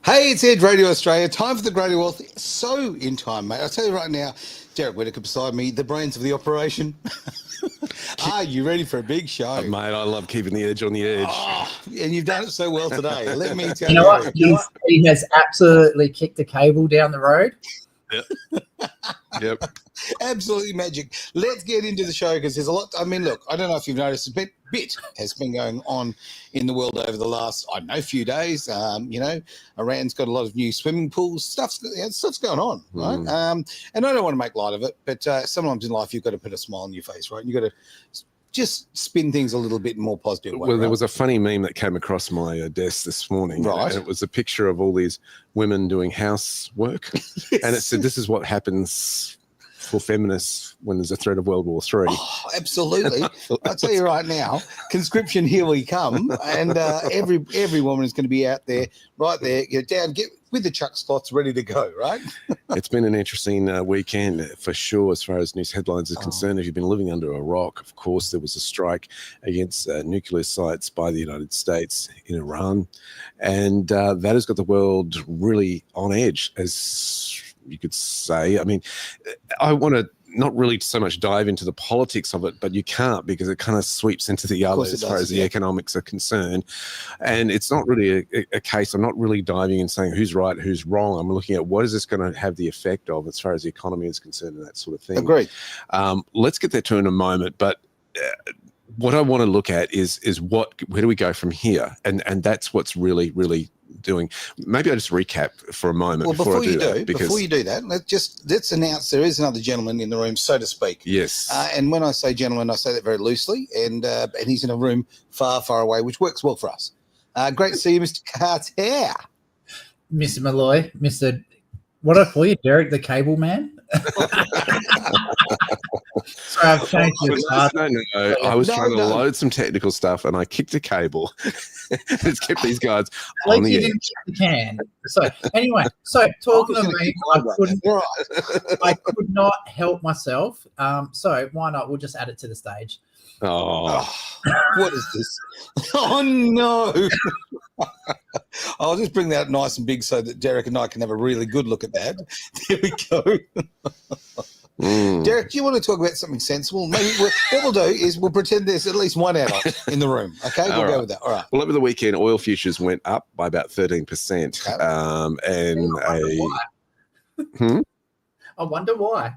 Hey, it's Ed Radio Australia. Time for the Greater Wealth. So in time, mate. I'll tell you right now, Derek Whittaker beside me, the brains of the operation. Are you ready for a big show? Mate, I love keeping the edge on the edge. Oh, and you've done it so well today. Let me tell You know what? He has absolutely kicked a cable down the road. Yep. Absolutely magic. Let's get into the show because there's a lot. I mean, look, I don't know if you've noticed, a bit has been going on in the world over the last, I don't know, few days. Iran's got a lot of new swimming pools. Stuff's going on, right? And I don't want to make light of it, but sometimes in life you've got to put a smile on your face, right? And you've got to just spin things a little bit more positive way. Well, there was a funny meme that came across my desk this morning. Right. And it was a picture of all these women doing housework. Yes. And it said, this is what happens for feminists when there's a threat of World War III. Oh, absolutely. I'll tell you right now, conscription, here we come. And every woman is going to be out there, right there, get down, get with the chuck slots ready to go, right? It's been an interesting weekend for sure as far as news headlines are concerned. If you've been living under a rock, of course, there was a strike against nuclear sites by the United States in Iran. And that has got the world really on edge, as you could say. I mean, I want to not really so much dive into the politics of it, but you can't because it kind of sweeps into the other as far as the economics are concerned. And it's not really a case, I'm not really diving and saying who's right, who's wrong. I'm looking at what is this going to have the effect of as far as the economy is concerned and that sort of thing. Agreed. Let's get there to in a moment, but what I want to look at is where do we go from here? And that's what's really, really doing. Maybe I'll just recap for a moment. Well, before you do that, let's announce there is another gentleman in the room, so to speak. Yes. And when I say gentleman, I say that very loosely. And he's in a room far, far away, which works well for us. Great to see you, Mr. Carter. Mr. Malloy, what did I call you, Derek the Cable Man? Sorry, I've changed this. No. I was trying to load some technical stuff and I kicked a cable. It's kept these guys on the edge. Didn't kick the can. So anyway, talking to me, I could not help myself. So why not? We'll just add it to the stage. Oh, what is this? Oh no! I'll just bring that nice and big so that Derek and I can have a really good look at that. There we go. Derek, do you want to talk about something sensible? Maybe what we'll do is we'll pretend there's at least one adult in the room. Okay, we'll go with that. All right. Well, over the weekend, oil futures went up by about 13%, I wonder why.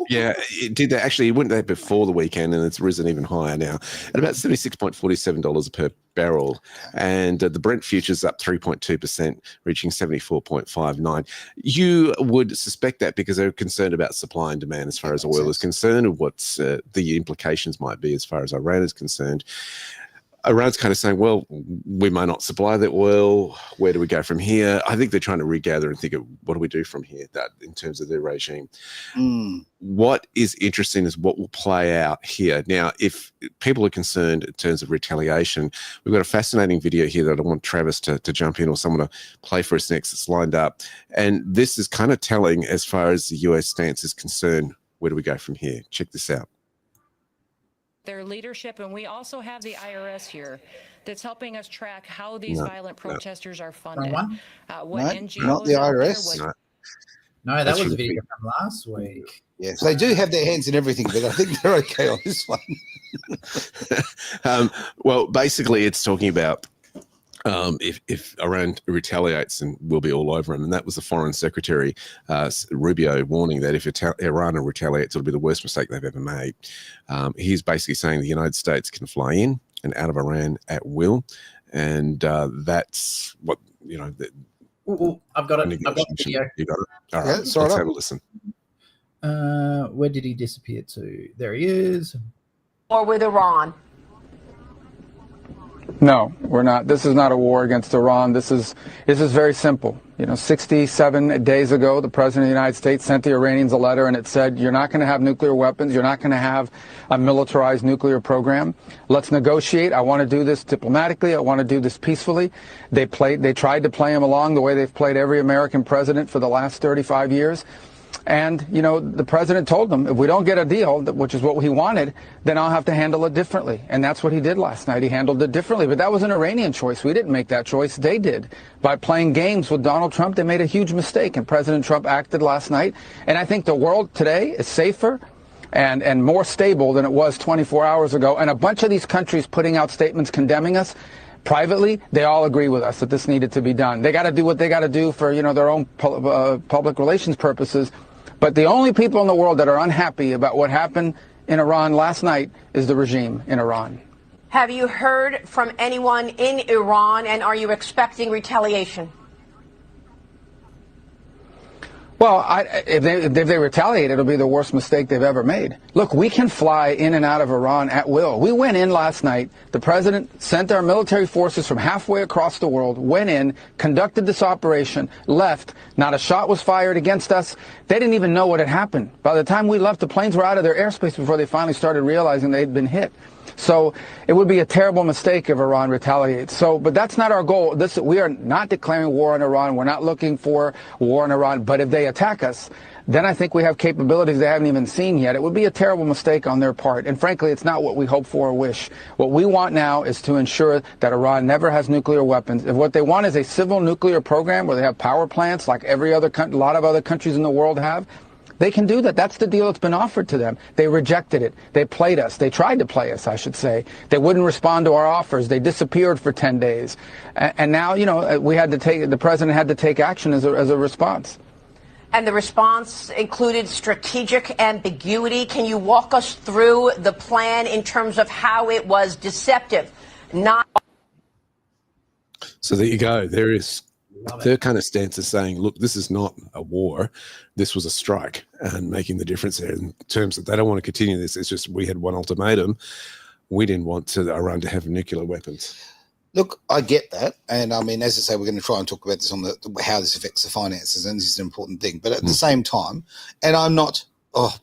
Yeah, it did that. Actually, it went there before the weekend, and it's risen even higher now at about $76.47 per barrel. And the Brent futures up 3.2%, reaching 74.59. You would suspect that because they're concerned about supply and demand as far as oil is concerned, and what the implications might be as far as Iran is concerned. Iran's kind of saying, well, we may not supply the oil. Where do we go from here? I think they're trying to regather and think of what do we do from here that in terms of their regime. What is interesting is what will play out here. Now, if people are concerned in terms of retaliation, we've got a fascinating video here that I want Travis to jump in or someone to play for us next that's lined up. And this is kind of telling as far as the US stance is concerned. Where do we go from here? Check this out. Their leadership, and we also have the IRS here that's helping us track how these violent protesters are funded. What NGOs not the IRS. No, that was a video from last week. Yes, they do have their hands in everything, but I think they're okay on this one. Well, basically, it's talking about if Iran retaliates, and we'll be all over him. And that was the Foreign Secretary, Rubio, warning that if Iran retaliates, it'll be the worst mistake they've ever made. He's basically saying the United States can fly in and out of Iran at will. And that's what, I've got it. I've got the video. You got it? All right, let's have a listen. Where did he disappear to? There he is. Or with Iran. No, we're not. This is not a war against Iran. This is very simple. 67 days ago, the President of the United States sent the Iranians a letter, and it said, you're not going to have nuclear weapons. You're not going to have a militarized nuclear program. Let's negotiate. I want to do this diplomatically. I want to do this peacefully. They tried to play him along the way they've played every American president for the last 35 years. And, you know, the president told them, if we don't get a deal, which is what he wanted, then I'll have to handle it differently. And that's what he did last night. He handled it differently. But that was an Iranian choice. We didn't make that choice. They did. By playing games with Donald Trump, they made a huge mistake. And President Trump acted last night. And I think the world today is safer and more stable than it was 24 hours ago. And a bunch of these countries putting out statements condemning us, privately, they all agree with us that this needed to be done. They got to do what they got to do for, you know, their own public relations purposes. But the only people in the world that are unhappy about what happened in Iran last night is the regime in Iran. Have you heard from anyone in Iran, and are you expecting retaliation? Well, if they retaliate, it'll be the worst mistake they've ever made. Look, we can fly in and out of Iran at will. We went in last night. The president sent our military forces from halfway across the world, went in, conducted this operation, left. Not a shot was fired against us. They didn't even know what had happened. By the time we left, the planes were out of their airspace before they finally started realizing they'd been hit. So it would be a terrible mistake if Iran retaliates. But that's not our goal. We are not declaring war on Iran. We're not looking for war on Iran. But if they attack us, then I think we have capabilities they haven't even seen yet. It would be a terrible mistake on their part. And frankly, it's not what we hope for or wish. What we want now is to ensure that Iran never has nuclear weapons. If what they want is a civil nuclear program where they have power plants like a lot of other countries in the world have, they can do that. That's the deal that's been offered to them. They rejected it. They played us. They tried to play us, I should say. They wouldn't respond to our offers. They disappeared for 10 days. And now, you know, the president had to take action as a response. And the response included strategic ambiguity. Can you walk us through the plan in terms of how it was deceptive? So there you go. There is their kind of stance is saying, look, this is not a war. This was a strike, and making the difference there in terms that they don't want to continue this. It's just we had one ultimatum. We didn't want Iran to have nuclear weapons. Look, I get that. And I mean, as I say, we're going to try and talk about this on how this affects the finances, and this is an important thing. But at the same time, and I'm not,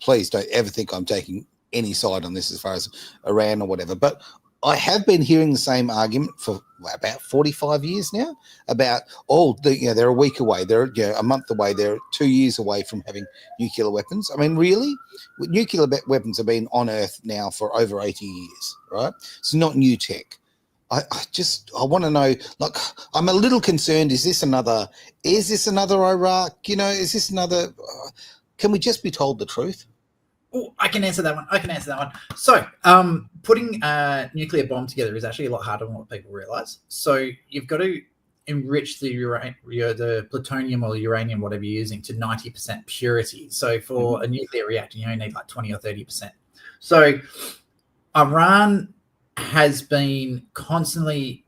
please don't ever think I'm taking any side on this as far as Iran or whatever, but I have been hearing the same argument for about 45 years now about, they're a week away, they're a month away, they're 2 years away from having nuclear weapons. I mean, really? Nuclear weapons have been on Earth now for over 80 years, right? It's not new tech. I want to know, like, I'm a little concerned. Is this another Iraq? You know, is this another, can we just be told the truth? Oh, I can answer that one. So, putting a nuclear bomb together is actually a lot harder than what people realize. So you've got to enrich the plutonium or the uranium, whatever you're using, to 90% purity. So for a nuclear reactor, you only need like 20 or 30%. So Iran has been constantly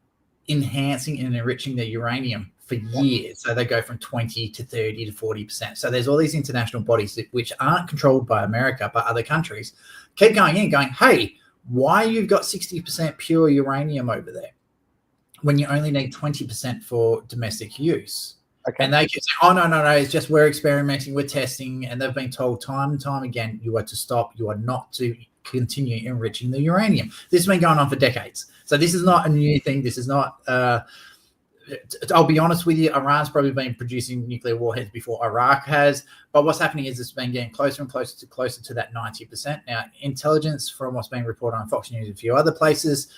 enhancing and enriching their uranium for years. So they go from 20 to 30 to 40%. So there's all these international bodies which aren't controlled by America, but other countries keep going in going, hey, why you've got 60% pure uranium over there when you only need 20% for domestic use? Okay. And they keep saying, oh, no, it's just we're experimenting, we're testing. And they've been told time and time again, you are to stop, you are not to continue enriching the uranium. This has been going on for decades. So this is not a new thing. This is not, I'll be honest with you, Iran's probably been producing nuclear warheads before Iraq has. But what's happening is it's been getting closer and closer to that 90%. Now, intelligence from what's being reported on Fox News and a few other places,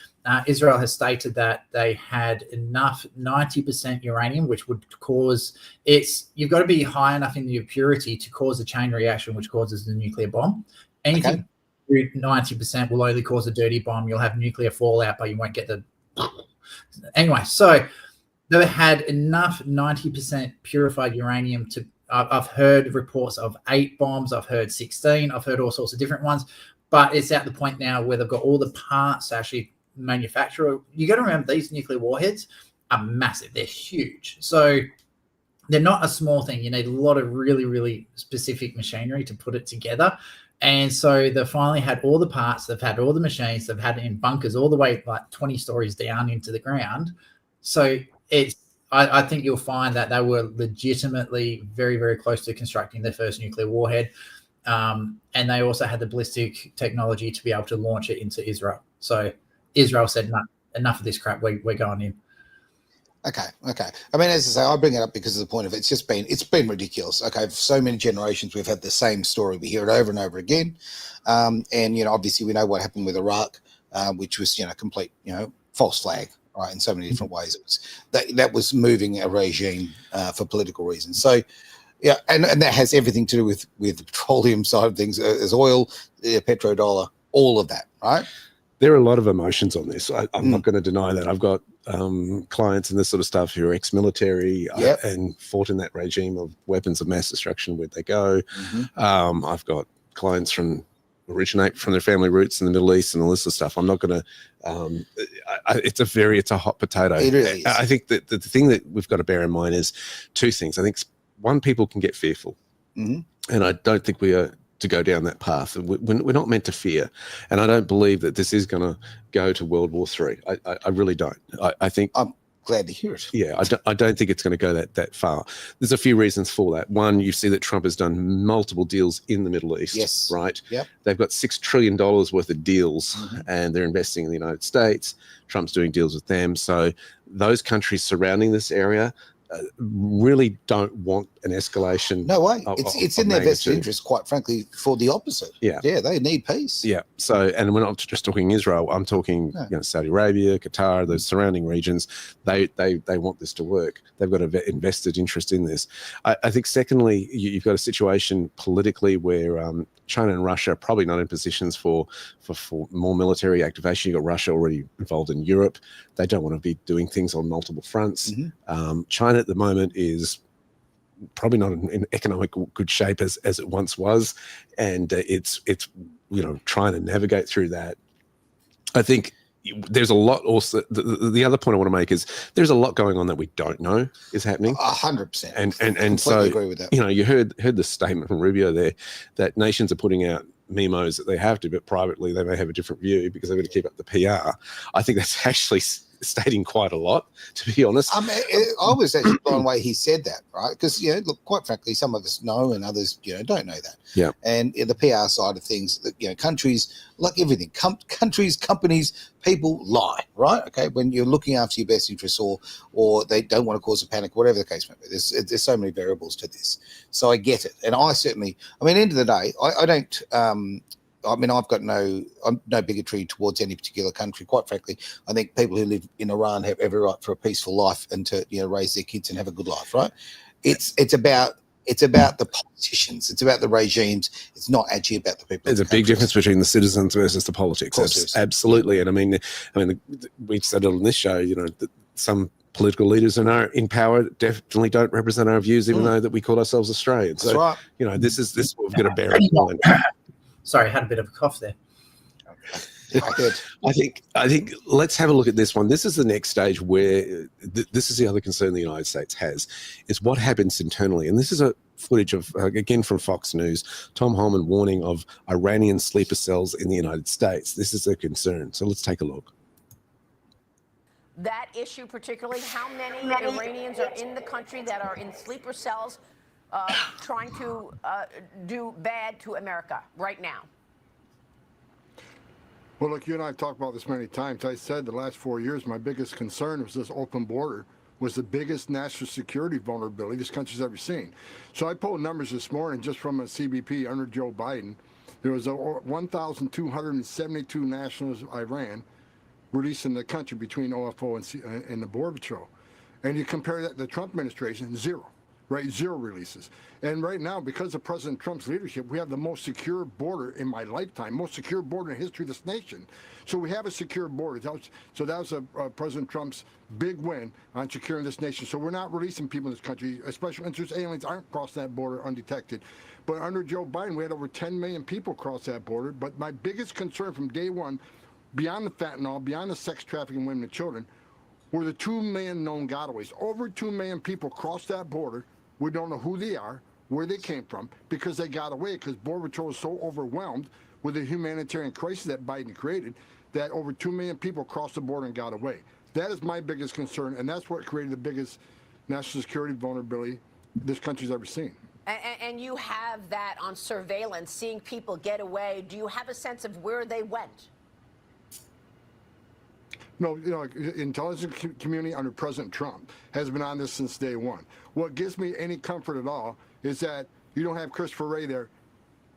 Israel has stated that they had enough 90% uranium, which would cause you've got to be high enough in the purity to cause a chain reaction, which causes the nuclear bomb. Anything 90% will only cause a dirty bomb. You'll have nuclear fallout, but you won't get the... Anyway, so they had enough 90% purified uranium to... I've heard reports of 8 bombs. I've heard 16. I've heard all sorts of different ones. But it's at the point now where they've got all the parts to actually manufacture. You got to remember, these nuclear warheads are massive. They're huge. So they're not a small thing. You need a lot of really, really specific machinery to put it together. And so they finally had all the parts, they've had all the machines, they've had it in bunkers all the way like 20 stories down into the ground. So I think you'll find that they were legitimately very, very close to constructing their first nuclear warhead. And they also had the ballistic technology to be able to launch it into Israel. So Israel said, no, enough of this crap, we're going in. Okay. I mean, as I say, I bring it up because of the point of it's been ridiculous. Okay, for so many generations we've had the same story. We hear it over and over again, and obviously we know what happened with Iraq, which was complete false flag, right? In so many different ways, it was that was moving a regime for political reasons. So. Yeah, and that has everything to do with the petroleum side of things, as oil, petrodollar, all of that, right? There are a lot of emotions on this. I'm not going to deny that. I've got clients and this sort of stuff who are ex-military and fought in that regime of weapons of mass destruction where they go. I've got clients originate from their family roots in the Middle East and all this sort of stuff. I'm not going to. It's a hot potato. It really is. I think that the thing that we've got to bear in mind is two things. I think one, people can get fearful, and I don't think we are to go down that path. We're not meant to fear, and I don't believe that this is going to go to World War III. I really don't. I think I'm glad to hear it. Yeah, I don't think it's going to go that far. There's a few reasons for that. One, you see that Trump has done multiple deals in the Middle East. Yes. Right. Yep. They've got $6 trillion worth of deals, and they're investing in the United States. Trump's doing deals with them. So those countries surrounding this area really don't want an escalation. No way. It's in their best interest, quite frankly, for the opposite. Yeah, they need peace. Yeah. So, and we're not just talking Israel. I'm talking Saudi Arabia, Qatar, those surrounding regions. They want this to work. They've got an invested interest in this. I think. Secondly, you've got a situation politically where China and Russia are probably not in positions for more military activation. You've got Russia already involved in Europe. They don't want to be doing things on multiple fronts. China at the moment is probably not in economic good shape as it once was, and it's trying to navigate through that. I think there's a lot also. The other point I want to make is there's a lot going on that we don't know is happening. 100%. And so agree with that. You heard the statement from Rubio there that nations are putting out memos that they have to, but privately they may have a different view because they've got to keep up the PR. I think that's actually stating quite a lot, to be honest. I was actually blown away he said that, right? Because look, quite frankly, some of us know and others don't know that. Yeah. And the PR side of things, that countries, like everything, countries, companies, people lie, right? Okay, when you're looking after your best interests, or they don't want to cause a panic, whatever the case may be. There's so many variables to this, so I get it, and I certainly. End of the day, I don't. I've got no bigotry towards any particular country. Quite frankly, I think people who live in Iran have every right for a peaceful life and to raise their kids and have a good life. Right? It's about the politicians. It's about the regimes. It's not actually about the people. There's a big difference between the citizens versus the politics. Absolutely, and we've said it on this show. That some political leaders in power definitely don't represent our views, even though that we call ourselves Australians. That's right. This is what we've got to bear in mind. Sorry, I had a bit of a cough there. I think let's have a look at this one. This is the next stage where this is the other concern the United States has, is what happens internally. And this is a footage of, again, from Fox News, Tom Homan warning of Iranian sleeper cells in the United States. This is a concern. So let's take a look. That issue particularly, how many Iranians are in the country that are in sleeper cells trying to do bad to America right now? Well, look, you and I have talked about this many times. I said the last 4 years, my biggest concern was this open border was the biggest national security vulnerability this country's ever seen. So I pulled numbers this morning just from a CBP under Joe Biden. There was 1,272 nationals of Iran released in the country between OFO and the Border Patrol. And you compare that to the Trump administration, zero. Right, zero releases. And right now, because of President Trump's leadership, we have the most secure border in my lifetime, most secure border in the history of this nation. So we have a secure border. That was President Trump's big win on securing this nation. So we're not releasing people in this country. Special interest aliens aren't crossing that border undetected. But under Joe Biden, we had over 10 million people cross that border. But my biggest concern from day one, beyond the fentanyl, beyond the sex trafficking of women and children, were the 2 million known gotaways. Over 2 million people crossed that border. We don't know who they are, where they came from, because they got away, because Border Patrol was so overwhelmed with the humanitarian crisis that Biden created that over 2 million people crossed the border and got away. That is my biggest concern, and that's what created the biggest national security vulnerability this country's ever seen. And you have that on surveillance, seeing people get away. Do you have a sense of where they went? No, intelligence community under President Trump has been on this since day one. What gives me any comfort at all is that you don't have Christopher Wray there.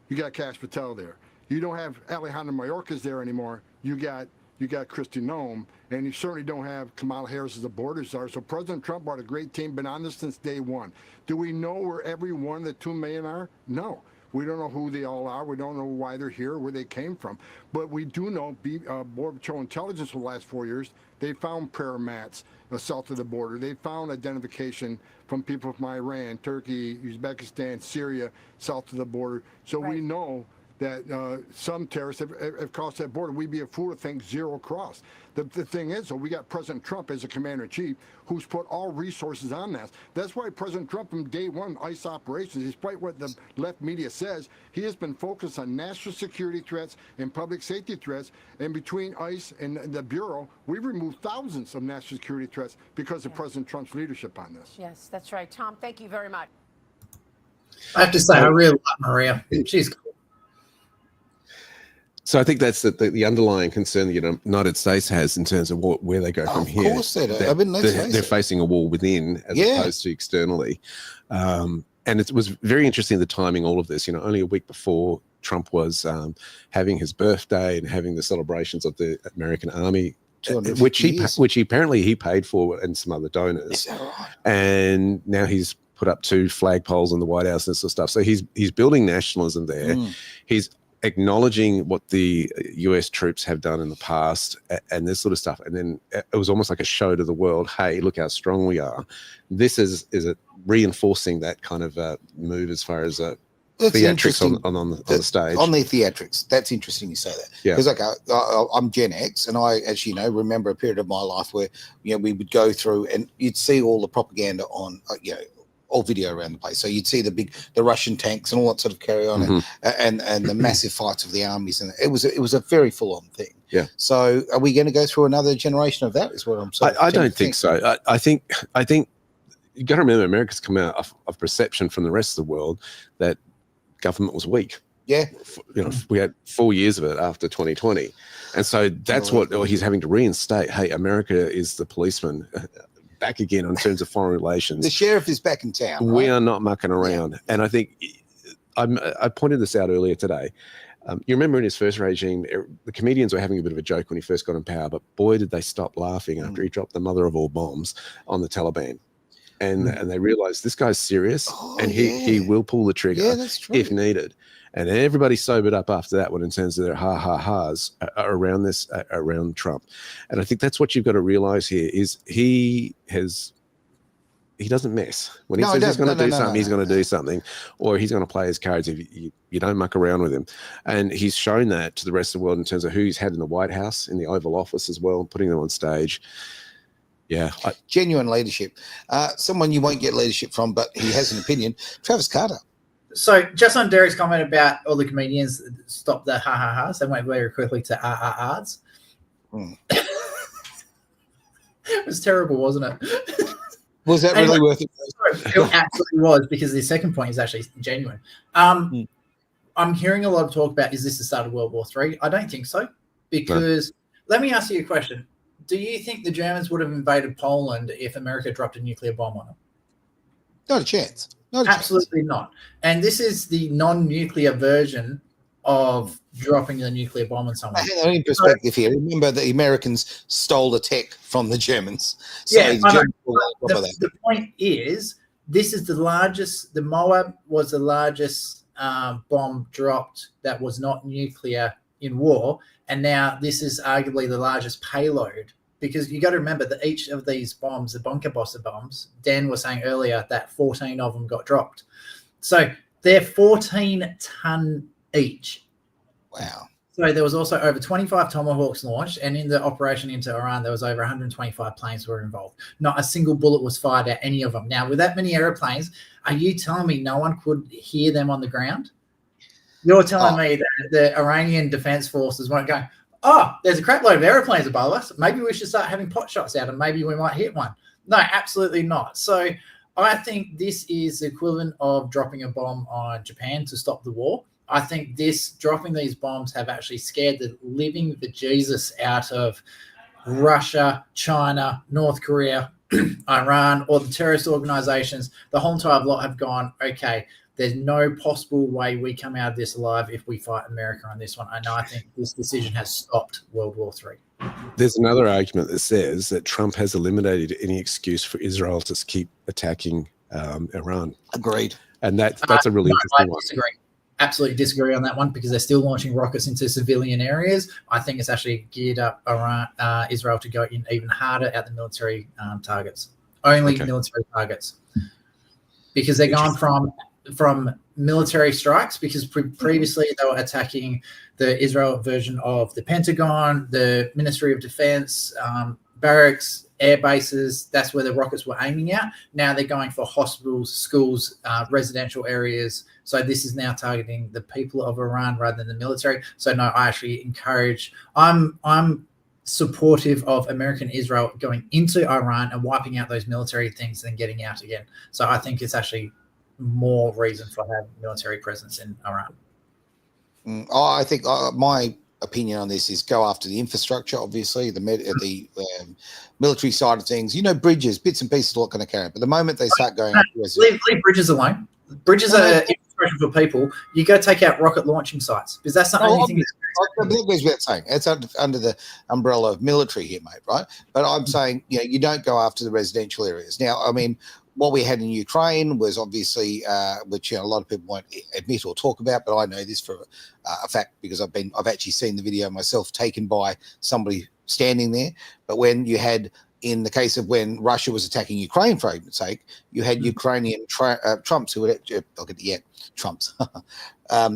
You got Kash Patel there. You don't have Alejandro Mayorkas there anymore. You got Kristi Noem, and you certainly don't have Kamala Harris as a border czar. So President Trump brought a great team, been on this since day one. Do we know where every one of the 2 million are? No. We don't know who they all are. We don't know why they're here, where they came from. But we do know Border Patrol Intelligence for the last 4 years, they found prayer mats south of the border. They found identification from people from Iran, Turkey, Uzbekistan, Syria, south of the border. So we know that some terrorists have crossed that border. We'd be a fool to think zero crossed. The thing is, though, we got President Trump as a commander-in-chief who's put all resources on that. That's why President Trump from day one, ICE operations, despite what the left media says, he has been focused on national security threats and public safety threats. And between ICE and the Bureau, we've removed thousands of national security threats because of President Trump's leadership on this. Yes, that's right. Tom, thank you very much. I have to say, I really like Maria. She's cool. So I think that's the underlying concern the United States has in terms of where they go from here. Of course they do. I mean, they're facing a war within as opposed to externally. And it was very interesting, the timing, all of this. Only a week before Trump was having his birthday and having the celebrations of the American Army, which he apparently paid for, and some other donors. Is that right? And now he's put up 2 flagpoles in the White House and this sort of stuff. So he's building nationalism there. He's acknowledging what the US troops have done in the past and this sort of stuff. And then it was almost like a show to the world. Hey, look how strong we are. This is reinforcing that kind of move as far as theatrics on the stage. On the theatrics. That's interesting you say that. Yeah. Because I'm Gen X, and I, as you know, remember a period of my life where we would go through and you'd see all the propaganda on all video around the place. So you'd see the Russian tanks and all that sort of carry on, and the massive fights of the armies, and it was a very full on thing. Yeah. So are we going to go through another generation of that? Is what I'm saying. I don't think so. I think you got to remember, America's come out of perception from the rest of the world that government was weak. Yeah. We had 4 years of it after 2020, and so that's what he's having to reinstate. Hey, America is the policeman. Back again in terms of foreign relations. The sheriff is back in town. Right? We are not mucking around. Yeah. And I think I pointed this out earlier today. You remember in his first regime, the comedians were having a bit of a joke when he first got in power, but boy, did they stop laughing after he dropped the mother of all bombs on the Taliban. And they realized this guy's serious and he will pull the trigger if needed. And everybody sobered up after that one in terms of their ha-ha-has around Trump. And I think that's what you've got to realize here is he doesn't mess. When he says he's going to do something, he's going to do something, or he's going to play his cards if you don't muck around with him. And he's shown that to the rest of the world in terms of who he's had in the White House, in the Oval Office as well, putting them on stage. Yeah. Genuine leadership. Someone you won't get leadership from, but he has an opinion. Travis Carter. So just on Derek's comment about all the comedians stop the ha-ha-has, they went very quickly to ah-ah-ahs. It was terrible, wasn't it? Was that really worth it? It absolutely was, because the second point is actually genuine. I'm hearing a lot of talk about, is this the start of World War III? I don't think so, because let me ask you a question. Do you think the Germans would have invaded Poland if America dropped a nuclear bomb on them? Not a chance. Absolutely not. And this is the non-nuclear version of dropping the nuclear bomb on someone. In perspective here, remember the Americans stole the tech from the Germans. So the point is, this is the largest, the Moab was the largest bomb dropped that was not nuclear in war. And now this is arguably the largest payload, because you got to remember that each of these bombs, the Bunker Buster bombs, Dan was saying earlier that 14 of them got dropped. So they're 14-ton each. Wow. So there was also over 25 Tomahawks launched, and in the operation into Iran, there was over 125 planes were involved. Not a single bullet was fired at any of them. Now, with that many airplanes, are you telling me no one could hear them on the ground? You're telling me that the Iranian Defense Forces weren't going, there's a crap load of airplanes above us. Maybe we should start having pot shots out and maybe we might hit one. No, absolutely not. So I think this is the equivalent of dropping a bomb on Japan to stop the war. I think dropping these bombs have actually scared the living bejesus out of Russia, China, North Korea, Iran, or the terrorist organizations, the whole entire lot have gone, okay, there's no possible way we come out of this alive if we fight America on this one. And I think this decision has stopped World War III. There's another argument that says that Trump has eliminated any excuse for Israel to keep attacking Iran. Agreed. And that's a really interesting one. Disagree. Absolutely disagree on that one because they're still launching rockets into civilian areas. I think it's actually geared up Israel to go in even harder at the military targets, only military targets, because they're going from military strikes because previously they were attacking the Israel version of the Pentagon, the Ministry of Defense, barracks, air bases. That's where the rockets were aiming at. Now they're going for hospitals, schools, residential areas. So this is now targeting the people of Iran rather than the military. So no, I actually encourage. I'm supportive of American Israel going into Iran and wiping out those military things and getting out again. So I think it's actually more reason for having military presence in Iran. I think my opinion on this is go after the infrastructure, obviously, the military side of things. You know, bridges, bits and pieces are not going to carry it. But the moment they start going... leave bridges alone. Bridges are infrastructure for people. You go take out rocket launching sites because that's the only thing... That goes without saying. It's under the umbrella of military here, mate, right? But I'm saying, you don't go after the residential areas. Now, I mean, what we had in Ukraine was obviously, which a lot of people won't admit or talk about, but I know this for a fact because I've actually seen the video myself taken by somebody standing there. But when you had, in the case of when Russia was attacking Ukraine, for argument's sake, you had Ukrainian troops who would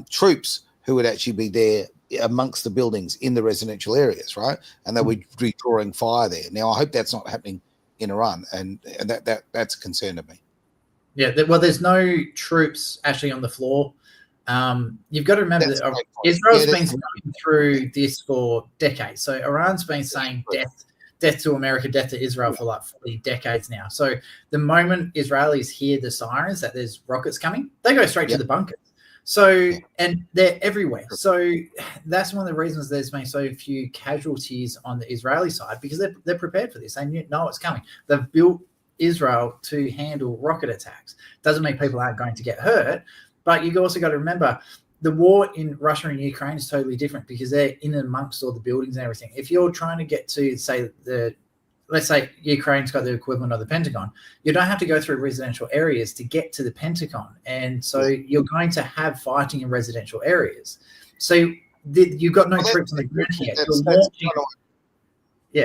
troops who would actually be there amongst the buildings in the residential areas, right? And they were redrawing fire there. Now, I hope that's not happening in Iran, and that's a concern to me. Yeah, well, there's no troops actually on the floor. You've got to remember that Israel's been going through this for decades. So Iran's been saying death to America, death to Israel for like 40 decades now. So the moment Israelis hear the sirens that there's rockets coming, they go straight to the bunkers. So, and they're everywhere. So that's one of the reasons there's been so few casualties on the Israeli side, because they're prepared for this. They know it's coming. They've built Israel to handle rocket attacks. Doesn't mean people aren't going to get hurt, but you've also got to remember the war in Russia and Ukraine is totally different because they're in amongst all the buildings and everything. If you're trying to get to, say, let's say Ukraine's got the equivalent of the Pentagon, you don't have to go through residential areas to get to the Pentagon. And so you're going to have fighting in residential areas. So you've got no troops on the ground here.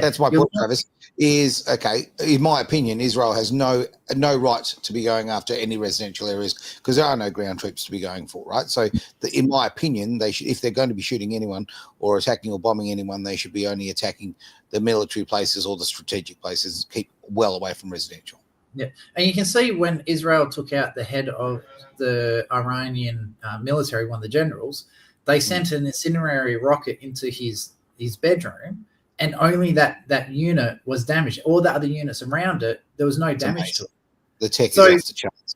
That's my point, Travis, is, okay, in my opinion, Israel has no right to be going after any residential areas because there are no ground troops to be going for, right? So in my opinion, they should, if they're going to be shooting anyone or attacking or bombing anyone, they should be only attacking the military places or the strategic places, keep well away from residential. Yeah, and you can see when Israel took out the head of the Iranian military, one of the generals, they sent an incendiary rocket into his bedroom, and only that unit was damaged. All the other units around it, there was no damage to it. The tech is off the charts.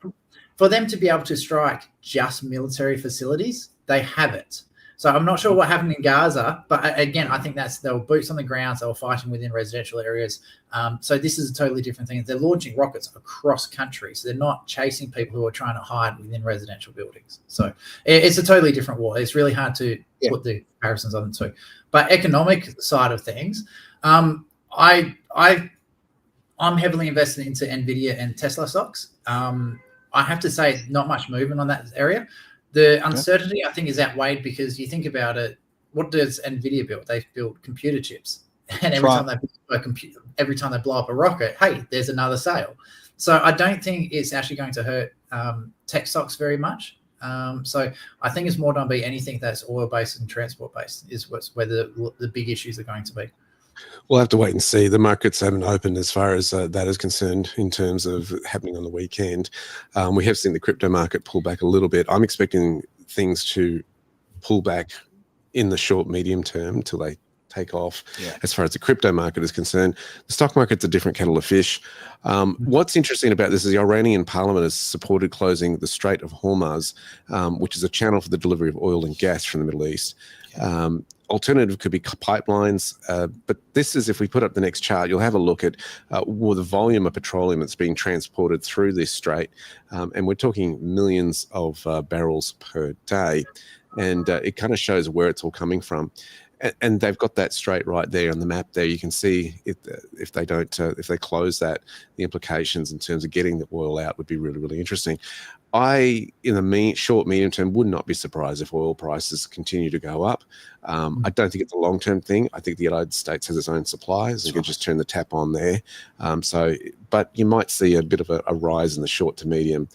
For them to be able to strike just military facilities, they have it. So I'm not sure what happened in Gaza, but again, I think they were boots on the ground. They were fighting within residential areas. So this is a totally different thing. They're launching rockets across countries. So they're not chasing people who are trying to hide within residential buildings. So it's a totally different war. It's really hard to put the comparisons on the two. But economic side of things, I'm heavily invested into NVIDIA and Tesla stocks. I have to say, not much movement on that area. The uncertainty, I think, is outweighed because you think about it. What does NVIDIA build? They build computer chips, and every time they blow up a rocket, hey, there's another sale. So I don't think it's actually going to hurt tech stocks very much. So I think it's more going to be anything that's oil-based and transport-based is where the big issues are going to be. We'll have to wait and see. The markets haven't opened as far as that is concerned in terms of happening on the weekend. We have seen the crypto market pull back a little bit. I'm expecting things to pull back in the short, medium term till they take off. As far as the crypto market is concerned, the stock market's a different kettle of fish. What's interesting about this is the Iranian parliament has supported closing the Strait of Hormuz, which is a channel for the delivery of oil and gas from the Middle East. Alternative could be pipelines, but this is, if we put up the next chart, you'll have a look at the volume of petroleum that's being transported through this strait, and we're talking millions of barrels per day, and it kind of shows where it's all coming from. And they've got that strait right there on the map there. You can see if they close that, the implications in terms of getting the oil out would be really, really interesting. In the short, medium term, would not be surprised if oil prices continue to go up. I don't think it's a long-term thing. I think the United States has its own supplies. You can just turn the tap on there. But you might see a bit of a rise in the short to medium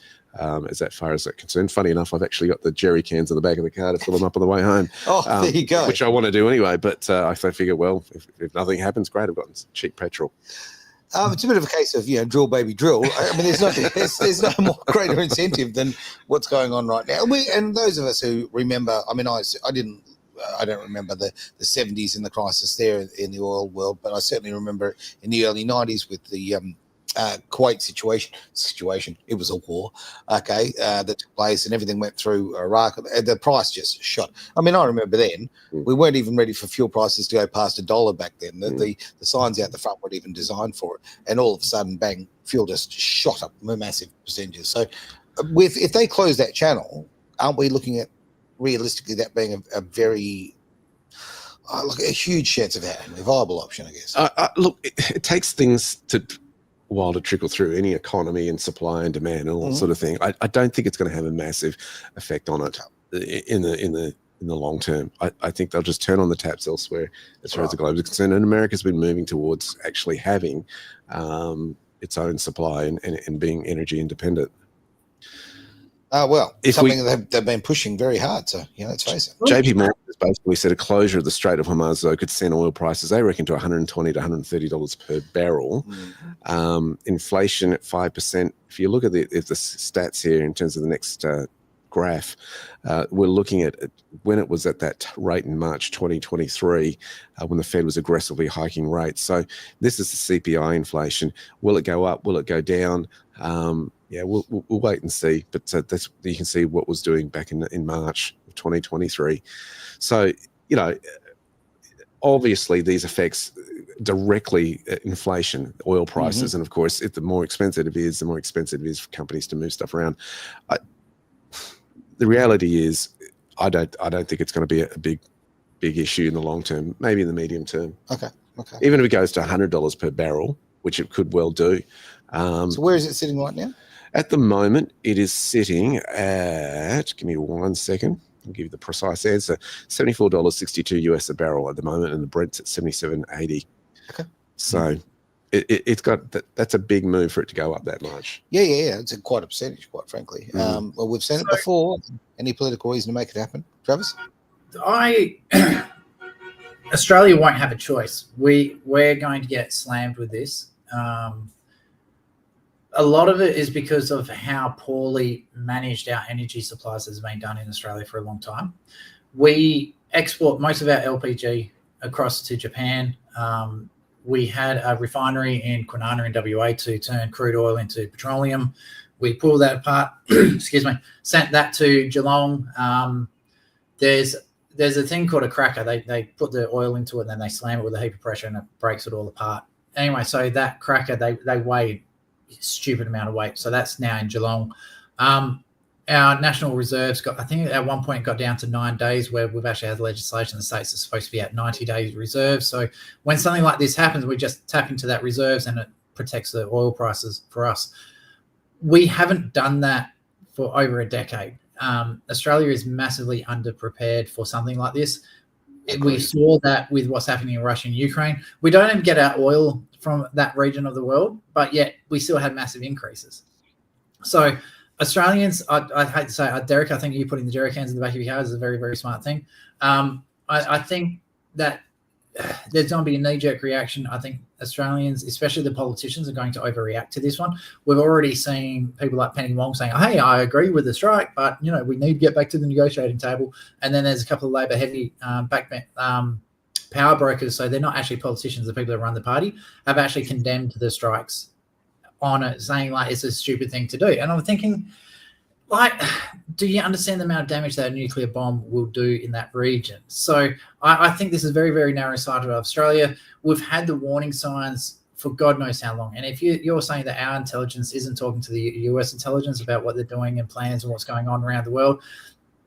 as far as that's concerned. Funny enough, I've actually got the jerry cans in the back of the car to fill them up on the way home. There you go. Which I want to do anyway, but I figure, well, if nothing happens, great, I've got cheap petrol. It's a bit of a case of, drill, baby, drill. I mean, there's no more greater incentive than what's going on right now. And those of us who remember, I mean, I don't remember the 70s and the crisis there in the oil world, but I certainly remember in the early 90s with the Kuwait situation. It was a war, that took place, and everything went through Iraq. The price just shot. I mean, I remember then we weren't even ready for fuel prices to go past $1 back then. The signs out the front weren't even designed for it, and all of a sudden, bang, fuel just shot up massive percentages. So, if they close that channel, aren't we looking at realistically that being a very a huge chance of having a viable option? I guess. Look, it takes things while to trickle through any economy and supply and demand and all that sort of thing. I don't think it's going to have a massive effect on it in the long term. I think they'll just turn on the taps elsewhere as far as the globe is concerned. And America's been moving towards actually having its own supply and being energy independent. They've been pushing very hard. So, let's face it. JP Morgan has basically said a closure of the Strait of Hormuz, though, could send oil prices, they reckon, to $120 to $130 per barrel. Inflation at 5%. If you look at the stats here in terms of the next graph, we're looking at when it was at that rate in March 2023, when the Fed was aggressively hiking rates. So this is the CPI inflation. Will it go up? Will it go down? We'll wait and see. But you can see what was doing back in March of 2023. So, obviously these affects directly inflation, oil prices. And of course, the more expensive it is, for companies to move stuff around. The reality is, I don't think it's going to be a big issue in the long term, maybe in the medium term. Okay. Even if it goes to $100 per barrel, which it could well do. So where is it sitting right now? At the moment, it is sitting at, give me 1 second, I'll give you the precise answer, $74.62 US a barrel at the moment, and the Brent's at $77.80. Okay. So it's got that's a big move for it to go up that much. Yeah. It's quite a percentage, quite frankly. Well, we've seen it before. Any political reason to make it happen, Travis? Australia won't have a choice. We're going to get slammed with this. A lot of it is because of how poorly managed our energy supplies has been done in Australia for a long time. We export most of our LPG across to Japan. We had a refinery in Kwinana in WA to turn crude oil into petroleum. We pulled that apart, sent that to Geelong. There's a thing called a cracker. They put the oil into it and then they slam it with a heap of pressure and it breaks it all apart. Anyway, so that cracker, they weighed a stupid amount of weight. So that's now in Geelong. Our national reserves I think at one point got down to 9 days, where we've actually had legislation in the States that's supposed to be at 90 days reserves. So when something like this happens, we just tap into that reserves and it protects the oil prices for us. We haven't done that for over a decade. Australia is massively underprepared for something like this. We saw that with what's happening in Russia and Ukraine. We don't even get our oil from that region of the world, but yet we still had massive increases. So Australians, I hate to say it, Derek, I think you putting the jerry cans in the back of your car is a very, very smart thing. I think that there's going to be a knee-jerk reaction. I think Australians, especially the politicians, are going to overreact to this one. We've already seen people like Penny Wong saying, hey, I agree with the strike, but, we need to get back to the negotiating table. And then there's a couple of Labor-heavy power brokers, so they're not actually politicians, the people that run the party, have actually condemned the strikes on it, saying, like, it's a stupid thing to do. And I'm thinking, like, do you understand the amount of damage that a nuclear bomb will do in that region? So I think this is very, very narrow-sighted of Australia. We've had the warning signs for God knows how long. And if you're saying that our intelligence isn't talking to the US intelligence about what they're doing and plans and what's going on around the world,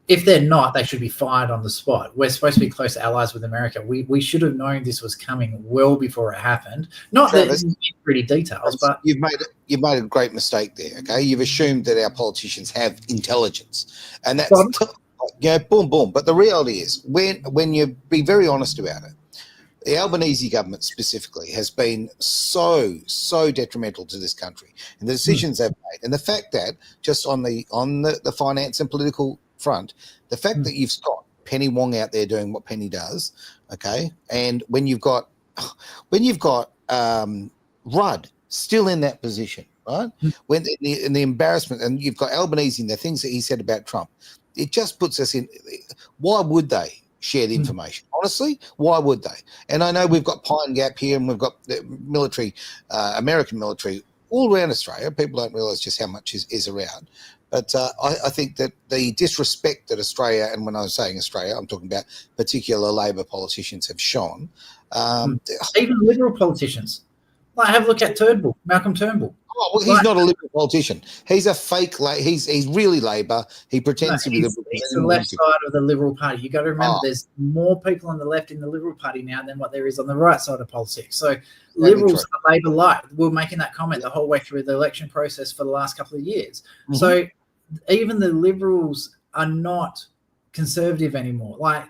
if they're not, they should be fired on the spot. We're supposed to be close allies with America. We should have known this was coming well before it happened. Not Travis, that pretty details, but you've made a great mistake there. Okay, you've assumed that our politicians have intelligence, and that's boom, boom. But the reality is, when you be very honest about it, the Albanese government specifically has been so detrimental to this country and the decisions they've made, and the fact that just on the finance and political front, the fact that you've got Penny Wong out there doing what Penny does, okay, and when you've got Rudd still in that position, right? When in the embarrassment, and you've got Albanese in the things that he said about Trump, it just puts us in. Why would they share the information? Honestly, why would they? And I know we've got Pine Gap here, and we've got the military, American military all around Australia. People don't realise just how much is around. But I think that the disrespect that Australia, and when I was saying Australia, I'm talking about particular Labor politicians, have shown. Even Liberal politicians. Like, have a look at Turnbull, Malcolm Turnbull. Oh, well, he's not a Liberal politician. He's a fake. He's really Labor. He pretends to be Liberal. He's the left side of the Liberal Party. You got to remember, there's more people on the left in the Liberal Party now than what there is on the right side of politics. So Liberals are Labor light. We're making that comment the whole way through the election process for the last couple of years. So even the Liberals are not conservative anymore. Like,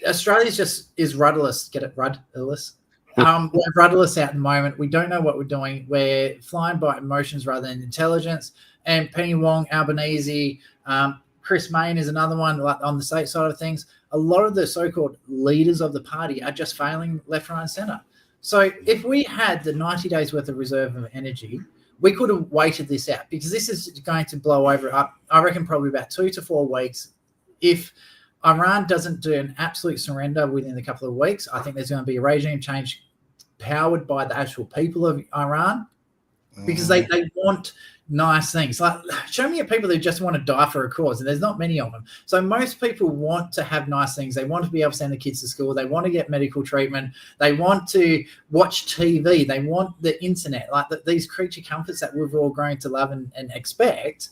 Australia is rudderless. Get it, rudderless. We're rudderless out at the moment. We don't know what we're doing. We're flying by emotions rather than intelligence. And Penny Wong, Albanese, Chris Mayne is another one, like, on the state side of things. A lot of the so-called leaders of the party are just failing left, right, and centre. So if we had the 90 days worth of reserve of energy, we could have waited this out, because this is going to blow over up, I reckon, probably about 2 to 4 weeks. If Iran doesn't do an absolute surrender within a couple of weeks, I think there's going to be a regime change powered by the actual people of Iran, because they want nice things. Like, show me people who just want to die for a cause, and there's not many of them. So most people want to have nice things. They want to be able to send the kids to school. They want to get medical treatment. They want to watch TV. They want the internet, like these creature comforts that we've all grown to love and expect.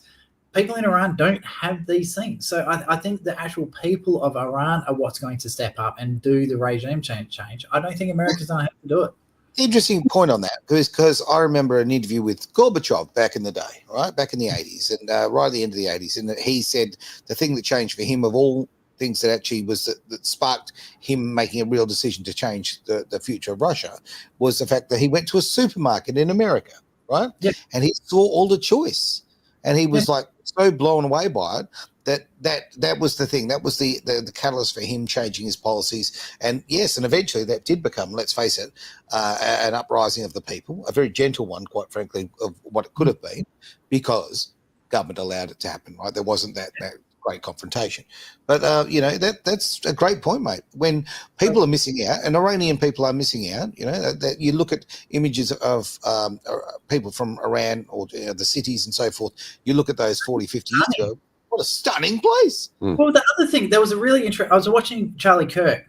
People in Iran don't have these things. So I think the actual people of Iran are what's going to step up and do the regime change. I don't think America's going to have to do it. Interesting point on that, because I remember an interview with Gorbachev back in the day, right, back in the 80s, and right at the end of the 80s, and he said the thing that changed for him, of all things that actually was that sparked him making a real decision to change the future of Russia, was the fact that he went to a supermarket in America, right, and he saw all the choice, and he was like so blown away by it that was the thing. That was the catalyst for him changing his policies. And yes, and eventually that did become, let's face it, an uprising of the people, a very gentle one, quite frankly, of what it could have been, because government allowed it to happen, right? There wasn't that great confrontation. But, that's a great point, mate. When people are missing out, and Iranian people are missing out, that you look at images of people from Iran, or the cities and so forth, you look at those 40, 50 years ago, what a stunning place. Well, the other thing, there was a really interesting, I was watching Charlie Kirk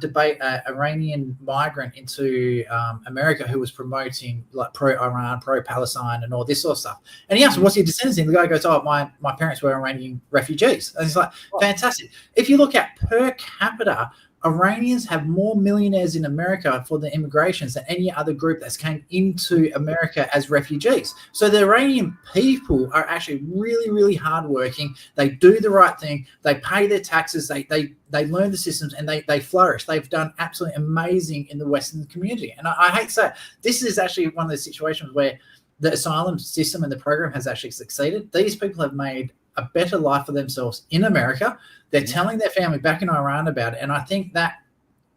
debate an Iranian migrant into America who was promoting like pro-Iran, pro-Palestine and all this sort of stuff. And he asked him, what's your descendants? And the guy goes, my parents were Iranian refugees. And it's like, fantastic. If you look at per capita, Iranians have more millionaires in America for the immigrations than any other group that's came into America as refugees. So the Iranian people are actually really, really hardworking. They do the right thing. They pay their taxes. They learn the systems, and they flourish. They've done absolutely amazing in the Western community. And I hate to say it, this is actually one of those situations where the asylum system and the program has actually succeeded. These people have made a better life for themselves in America. They're telling their family back in Iran about it. And I think that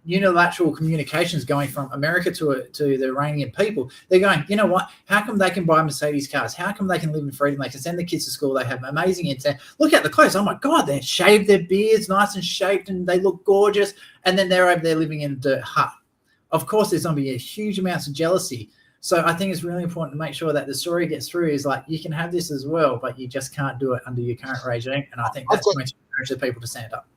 unilateral communications going from America to the Iranian people, they're going, you know what, how come they can buy Mercedes cars? How come they can live in freedom? They can send the kids to school. They have amazing internet. Look at the clothes. Oh my God, they shaved their beards nice and shaped, and they look gorgeous. And then they're over there living in a dirt hut. Of course, there's going to be a huge amounts of jealousy. So I think it's really important to make sure that the story gets through is like, you can have this as well, but you just can't do it under your current regime. And I think that's going to encourage the people to stand up.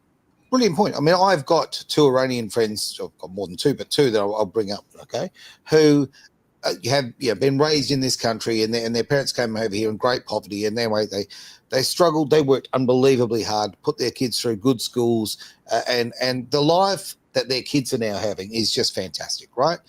Brilliant point. I mean, I've got 2 Iranian friends, I've got more than 2, but 2 that I'll bring up, okay, who have been raised in this country, and their parents came over here in great poverty, and they struggled. They worked unbelievably hard, put their kids through good schools, and the life that their kids are now having is just fantastic, right?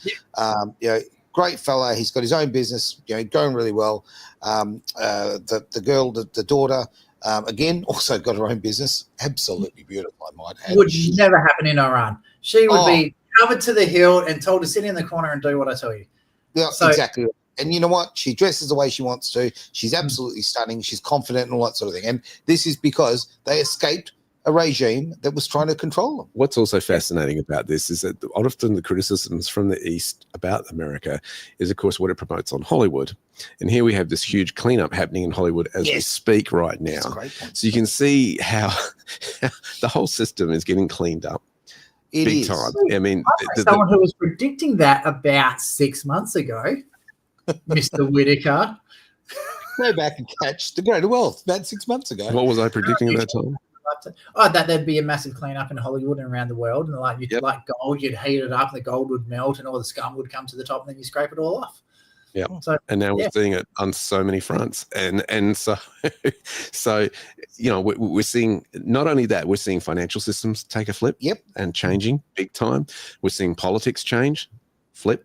Yeah. Great fella. He's got his own business, going really well. The girl, the daughter, again, also got her own business. Absolutely beautiful, I might add. Would never happen in Iran. She would be covered to the hilt and told to sit in the corner and do what I tell you. Yeah, exactly. And you know what? She dresses the way she wants to. She's absolutely stunning. She's confident and all that sort of thing. And this is because they escaped a regime that was trying to control them. What's also fascinating about this is that often the criticisms from the East about America is, of course, what it promotes on Hollywood. And here we have this huge cleanup happening in Hollywood as we speak right now. So you can see how the whole system is getting cleaned up. Big time. I mean, someone who was predicting that about 6 months ago, Mr. Whitaker. Go back and catch the greater wealth about 6 months ago. What was I predicting at that time? That there'd be a massive cleanup in Hollywood and around the world, and like gold, you'd heat it up, and the gold would melt, and all the scum would come to the top, and then you scrape it all off. Yeah. So, and now we're seeing it on so many fronts, and so we're seeing not only that, we're seeing financial systems take a flip, and changing big time. We're seeing politics change, flip,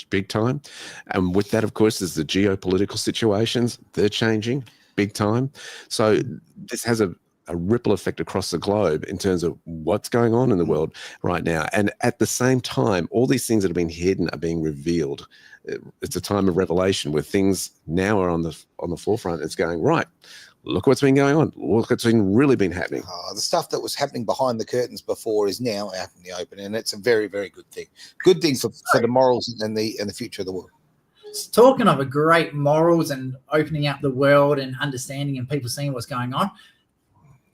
big time, and with that, of course, there's the geopolitical situations. They're changing big time. So this has a ripple effect across the globe in terms of what's going on in the world right now. And at the same time, all these things that have been hidden are being revealed. It's a time of revelation where things now are on the forefront. It's going, right, look what's been going on. Look what's really been happening. The stuff that was happening behind the curtains before is now out in the open, and it's a very, very good thing. Good thing for the morals and the future of the world. Talking of a great morals and opening up the world and understanding and people seeing what's going on,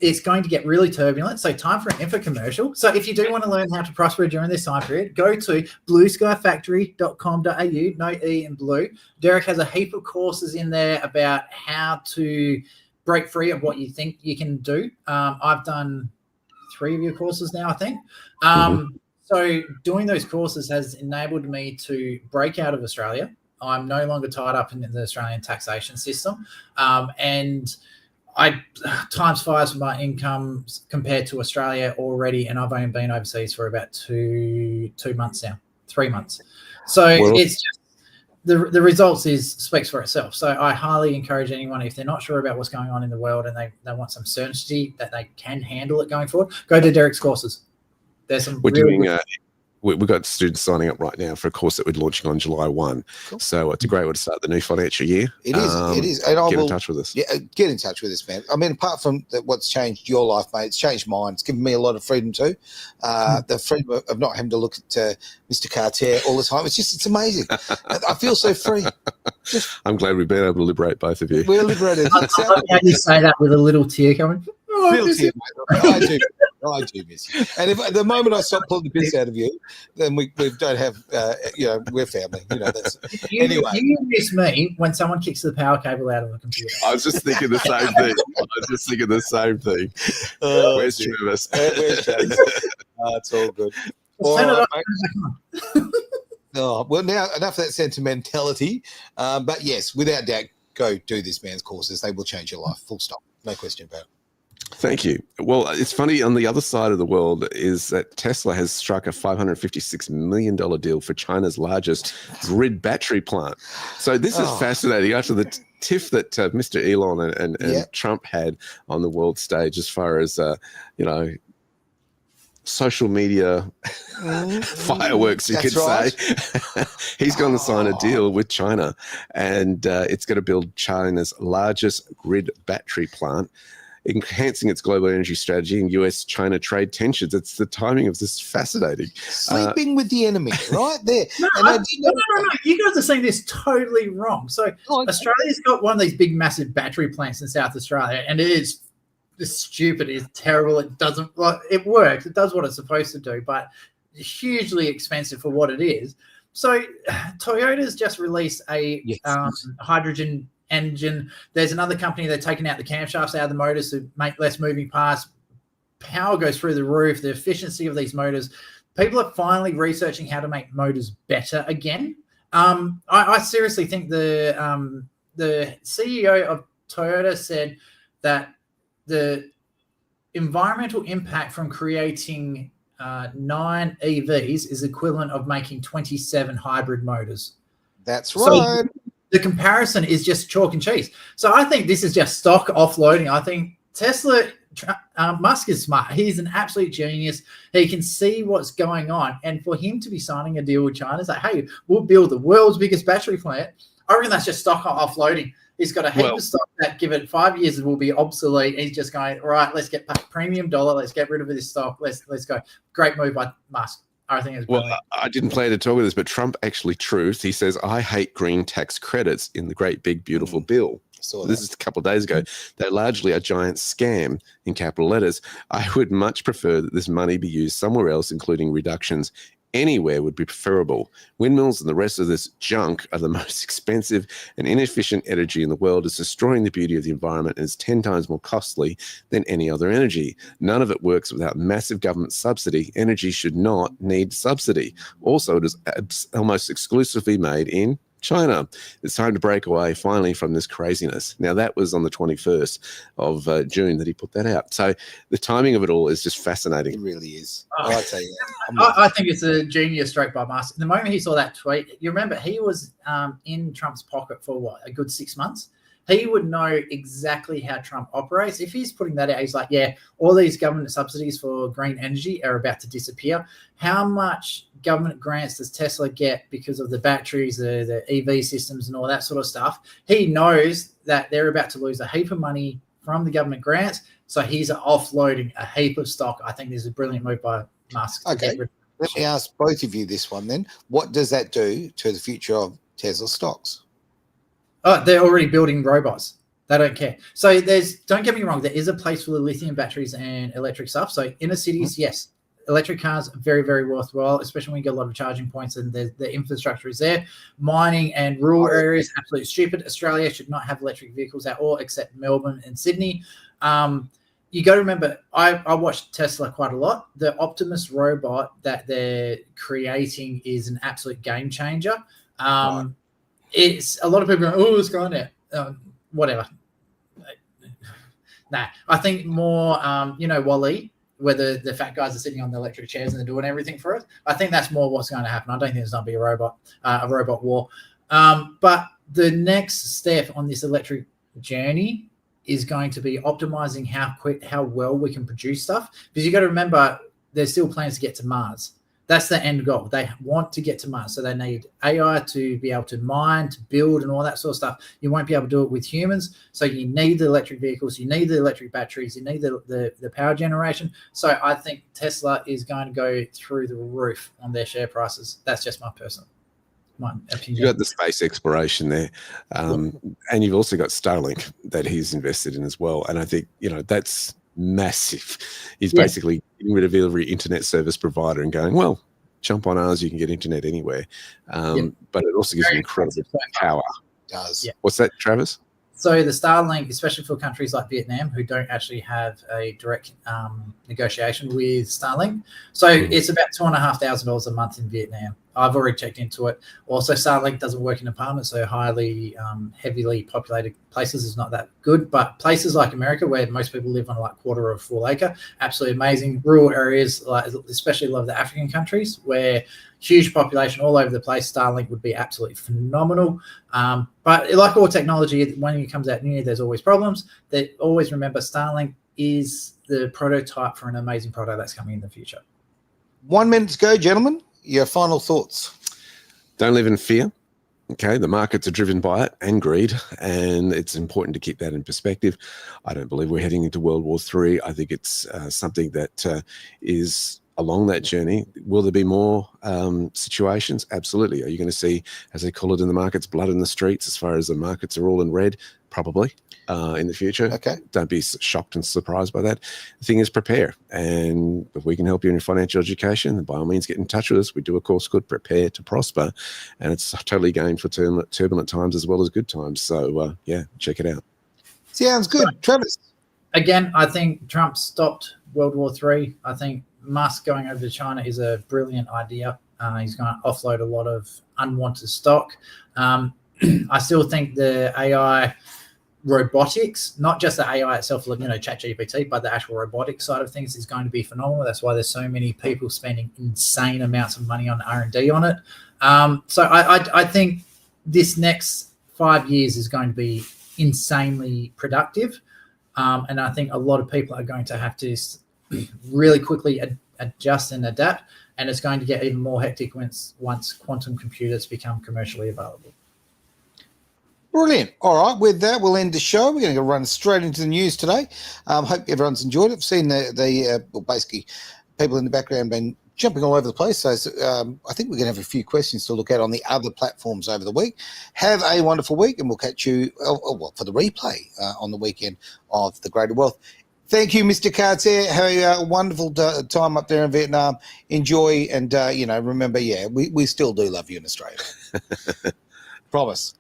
it's going to get really turbulent. So time for an info commercial. So if you do want to learn how to prosper during this time period, go to blueskyfactory.com.au, no E in blue. Derek has a heap of courses in there about how to break free of what you think you can do. I've done 3 of your courses now, I think. So doing those courses has enabled me to break out of Australia. I'm no longer tied up in the Australian taxation system. And I times 5 my income compared to Australia already, and I've only been overseas for about 2 months now, 3 months. So it's just the results speaks for itself. So I highly encourage anyone, if they're not sure about what's going on in the world and they want some certainty that they can handle it going forward, go to Derek's courses. There's some. We've got students signing up right now for a course that we're launching on July 1. Cool. So it's a great way to start the new financial year. It is. And get in touch with us. Yeah, get in touch with us, man. I mean, apart from what's changed your life, mate, it's changed mine. It's given me a lot of freedom too. The freedom of not having to look at Mr. Cartier all the time. It's amazing. I feel so free. I'm glad we've been able to liberate both of you. We're liberated. I love how you say that with a little tear coming. I do miss you. And if at the moment I stop pulling the piss out of you, then we don't have, we're family. That's anyway. You miss me when someone kicks the power cable out of a computer. I was just thinking the same thing. Where's Travis? Where's Travis? It's all good. All right, well, now enough of that sentimentality. But yes, without doubt, go do this man's courses. They will change your life. Full stop. No question about it. Thank you. Well, it's funny, on the other side of the world is that Tesla has struck a $556 million deal for China's largest grid battery plant. So this is fascinating. After the tiff that Mr. Elon and Trump had on the world stage, as far as, social media fireworks, you could say. He's going to sign a deal with China, and it's going to build China's largest grid battery plant, enhancing its global energy strategy and US-China trade tensions. It's the timing of this fascinating. Sleeping with the enemy, right there. No. You guys are saying this totally wrong. So Australia's got one of these big, massive battery plants in South Australia, and it is stupid. It's terrible. It doesn't. It works. It does what it's supposed to do, but hugely expensive for what it is. So Toyota's just released a hydrogen engine. There's another company, they're taking out the camshafts out of the motors to make less moving parts. Power goes through the roof, the efficiency of these motors. People are finally researching how to make motors better again. I seriously think the CEO of Toyota said that the environmental impact from creating 9 EVs is equivalent of making 27 hybrid motors. That's right. So the comparison is just chalk and cheese. So I think this is just stock offloading. I think Tesla, Musk is smart. He's an absolute genius. He can see what's going on. And for him to be signing a deal with China, it's like, hey, we'll build the world's biggest battery plant. I reckon that's just stock offloading. He's got a heap of stock that, give it 5 years, it will be obsolete. He's just going, all right, let's get paid premium dollar. Let's get rid of this stock. Let's go. Great move by Musk. I think it's brilliant. Well, I didn't plan to talk about this, but Trump actually truth. He says, I hate green tax credits in the great big beautiful bill. So this is a couple of days ago. They're largely a giant scam in capital letters. I would much prefer that this money be used somewhere else, including reductions. Anywhere would be preferable. Windmills and the rest of this junk are the most expensive and inefficient energy in the world. It's destroying the beauty of the environment and is 10 times more costly than any other energy. None of it works without massive government subsidy. Energy should not need subsidy. Also, it is almost exclusively made in China. It's time to break away finally from this craziness. Now, that was on the 21st of June that he put that out. So the timing of it all is just fascinating. It really is. I tell you, I think it's a genius stroke by Musk. The moment he saw that tweet, you remember he was in Trump's pocket for what, a good 6 months? He would know exactly how Trump operates. If he's putting that out, he's like, yeah, all these government subsidies for green energy are about to disappear. How much government grants does Tesla get because of the batteries, the EV systems and all that sort of stuff? He knows that they're about to lose a heap of money from the government grants. So he's offloading a heap of stock. I think this is a brilliant move by Musk. Okay, let me ask both of you this one then. What does that do to the future of Tesla stocks? Oh, they're already building robots. They don't care. So don't get me wrong, there is a place for the lithium batteries and electric stuff. So inner cities, yes, electric cars, very, very worthwhile, especially when you get a lot of charging points and the infrastructure is there. Mining and rural areas, absolutely stupid. Australia should not have electric vehicles at all, except Melbourne and Sydney. You got to remember, I watched Tesla quite a lot. The Optimus robot that they're creating is an absolute game changer. It's a lot of people going, oh, it's gone now. Whatever. Nah, I think more, WALL-E, where the fat guys are sitting on the electric chairs and they're doing everything for us. I think that's more what's going to happen. I don't think there's going to be a robot war. But the next step on this electric journey is going to be optimizing how well we can produce stuff. Because you got to remember, there's still plans to get to Mars. That's the end goal. They want to get to Mars. So they need AI to be able to mine, to build, and all that sort of stuff. You won't be able to do it with humans. So you need the electric vehicles. You need the electric batteries. You need the power generation. So I think Tesla is going to go through the roof on their share prices. That's just my opinion. You've got the space exploration there. And you've also got Starlink that he's invested in as well. And I think, that's massive. He's basically getting rid of every internet service provider and going, well, jump on ours, you can get internet anywhere. But it also gives you incredible power. It does. Yeah. What's that, Travis? So the Starlink, especially for countries like Vietnam who don't actually have a direct negotiation with Starlink. So it's about $2,500 a month in Vietnam. I've already checked into it. Also, Starlink doesn't work in apartments, so highly heavily populated places is not that good. But places like America, where most people live on like quarter or full acre, absolutely amazing. Rural areas, like especially a lot of the African countries, where huge population all over the place, Starlink would be absolutely phenomenal. But like all technology, when it comes out new, there's always problems. Always remember, Starlink is the prototype for an amazing product that's coming in the future. 1 minute to go, gentlemen. Your final thoughts. Don't live in fear. Okay, the markets are driven by it and greed, and it's important to keep that in perspective. I don't believe we're heading into World War III. I think it's something that is along that journey. Will there be more situations? Absolutely. Are you going to see, as they call it in the markets, blood in the streets as far as the markets are all in red? probably in the future. Okay. Don't be shocked and surprised by that. The thing is, prepare. And if we can help you in your financial education, then by all means, get in touch with us. We do a course called Prepare to Prosper, and it's totally game for turbulent times as well as good times. So, yeah, check it out. Sounds good. Travis. Again, I think Trump stopped World War III. I think Musk going over to China is a brilliant idea. He's going to offload a lot of unwanted stock. I still think the AI robotics, not just the AI itself, like, ChatGPT, but the actual robotics side of things is going to be phenomenal. That's why there's so many people spending insane amounts of money on R&D on it. So I think this next 5 years is going to be insanely productive. And I think a lot of people are going to have to really quickly adjust and adapt. And it's going to get even more hectic once quantum computers become commercially available. Brilliant. All right. With that, we'll end the show. We're going to run straight into the news today. Hope everyone's enjoyed it. I've seen basically people in the background been jumping all over the place. So I think we're going to have a few questions to look at on the other platforms over the week. Have a wonderful week, and we'll catch you for the replay on the weekend of The Greater Wealth. Thank you, Mr. Cartier. Have a wonderful time up there in Vietnam. Enjoy, and remember, we still do love you in Australia. Promise.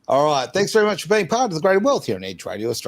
All right. Thanks very much for being part of The Greater Wealth here on Edge Radio Australia.